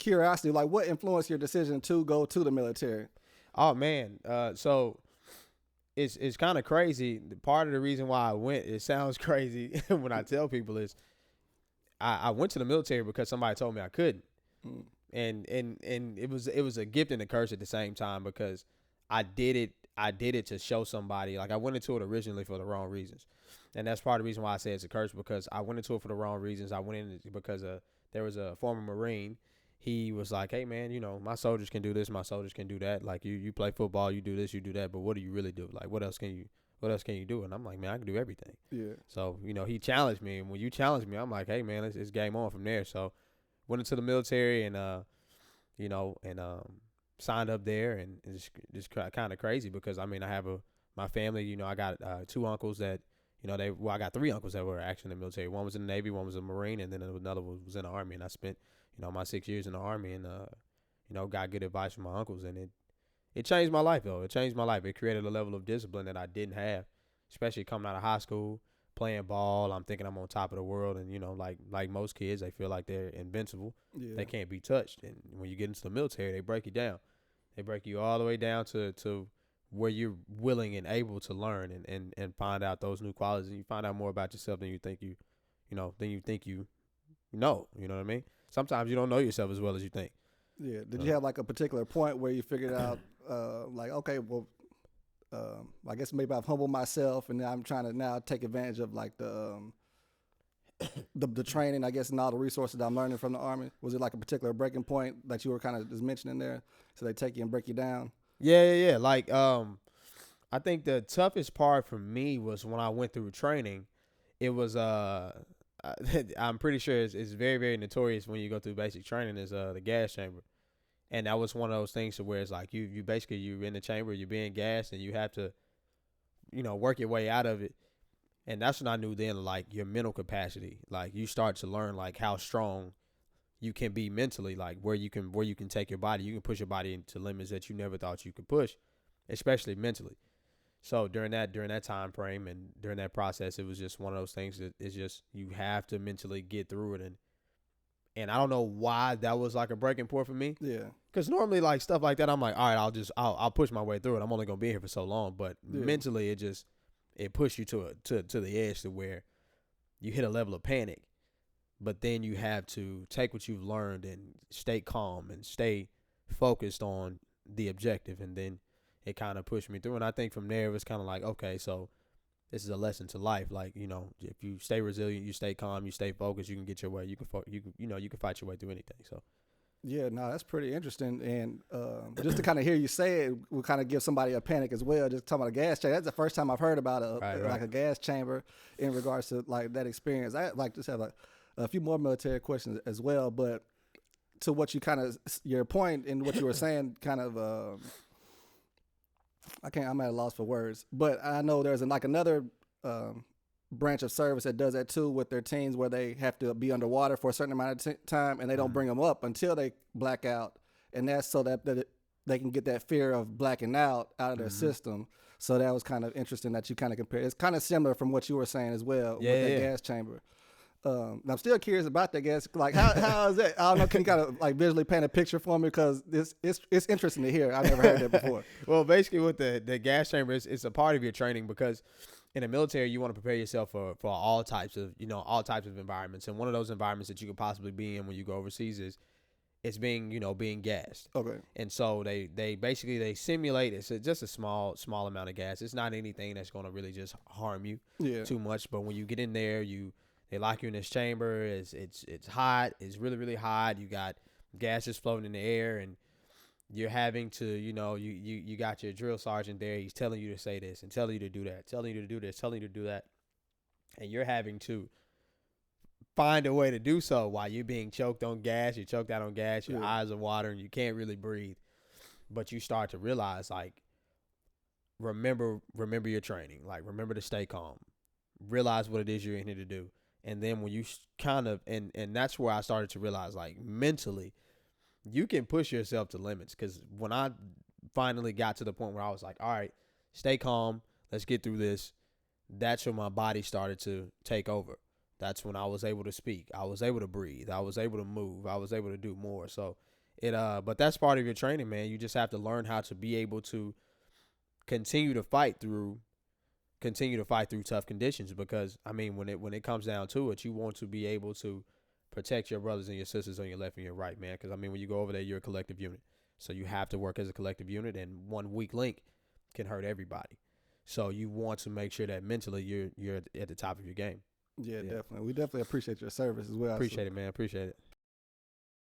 curiosity, like what influenced your decision to go to the military? Oh man, so it's kind of crazy. Part of the reason why I went, it sounds crazy when I tell people, is I went to the military because somebody told me I couldn't. Mm. And it was a gift and a curse at the same time, because I did it to show somebody. Like, I went into it originally for the wrong reasons, and that's part of the reason why I say it's a curse, because I went into it for the wrong reasons. I went in because there was a former Marine. He was like, hey man, my soldiers can do this, my soldiers can do that. Like, you play football, you do this, you do that, but what do you really do? Like, what else can you do? And I'm like, man, I can do everything. Yeah. So he challenged me, and when you challenge me, I'm like, hey man, it's game on from there. So went into the military, and signed up there, and it's just kind of crazy, because I have my family. I got two uncles that I got three uncles that were actually in the military. One was in the Navy, one was a Marine, and then another one was in the Army. And I spent my 6 years in the Army, and got good advice from my uncles, and it changed my life though. It changed my life. It created a level of discipline that I didn't have, especially coming out of high school. Playing ball, I'm thinking I'm on top of the world, and like most kids, they feel like they're invincible. Yeah. They can't be touched. And when you get into the military, they break you down. They break you all the way down to where you're willing and able to learn and find out those new qualities, and you find out more about yourself than you think you know. You know what I mean? Sometimes you don't know yourself as well as you think. Yeah. Did you have like a particular point where you figured out, like, okay, well, I guess maybe I've humbled myself, and I'm trying to now take advantage of like the training, I guess, and all the resources that I'm learning from the Army? Was it like a particular breaking point that you were kind of just mentioning there? So they take you and break you down? Yeah. Like, I think the toughest part for me was when I went through training. It was I'm pretty sure it's very, very notorious when you go through basic training, is the gas chamber. And that was one of those things to where it's like you basically, you're in the chamber, you're being gassed, and you have to, work your way out of it. And that's when I knew then, like, your mental capacity. Like, you start to learn, like, how strong you can be mentally, like where you can take your body. You can push your body into limits that you never thought you could push, especially mentally. So during that time frame and during that process, it was just one of those things that it's just, you have to mentally get through it. And I don't know why that was like a breaking point for me. Yeah. Because normally, like, stuff like that, I'm like, all right, I'll push my way through it. I'm only gonna be here for so long. But mentally, it pushed you to the edge to where you hit a level of panic. But then you have to take what you've learned and stay calm and stay focused on the objective. And then it kind of pushed me through. And I think from there, it was kind of like, okay, so this is a lesson to life. Like, if you stay resilient, you stay calm, you stay focused, you can get your way. You can fight your way through anything. So. Yeah, no, that's pretty interesting. And just to kind of hear you say it will kind of give somebody a panic as well. Just talking about a gas chamber. That's the first time I've heard about like a gas chamber in regards to like that experience. I like just have a few more military questions as well. But to what you kind of, your point and what you were saying, kind of, I'm at a loss for words. But I know there's another branch of service that does that too with their teams, where they have to be underwater for a certain amount of time, and they don't bring them up until they black out, and that's so that they can get that fear of blacking out of their system. So that was kind of interesting that you kind of compare. It's kind of similar from what you were saying as well with that gas chamber. I'm still curious about that gas. Like, how is that? I don't know. Can you kind of like visually paint a picture for me? Because it's interesting to hear. I've never heard that before. Well, basically with the gas chamber, it's a part of your training, because in the military, you want to prepare yourself for all types of environments. And one of those environments that you could possibly be in when you go overseas is being gassed. Okay. And so they basically simulate it. It's just a small amount of gas. It's not anything that's going to really just harm you too much. But when you get in there, they lock you in this chamber. It's hot. It's really, really hot. You got gases floating in the air, and you're having to, you got your drill sergeant there. He's telling you to say this and telling you to do that, telling you to do this, telling you to do that. And you're having to find a way to do so while you're being choked on gas. You're choked out on gas. Your eyes are watering. You can't really breathe. But you start to realize, like, remember your training. Like, remember to stay calm. Realize what it is you're in here to do. And then when you kind of, and that's where I started to realize, like, mentally, you can push yourself to limits. Because when I finally got to the point where I was like, all right, stay calm, let's get through this, that's when my body started to take over. That's when I was able to speak. I was able to breathe. I was able to move. I was able to do more. So but that's part of your training, man. You just have to learn how to be able to continue to fight through tough conditions, because I mean, when it comes down to it, you want to be able to protect your brothers and your sisters on your left and your right, man. Because I mean, when you go over there, you're a collective unit, so you have to work as a collective unit, and one weak link can hurt everybody. So you want to make sure that mentally you're at the top of your game. Yeah, definitely. We definitely appreciate your service as well. Appreciate it, man. Appreciate it.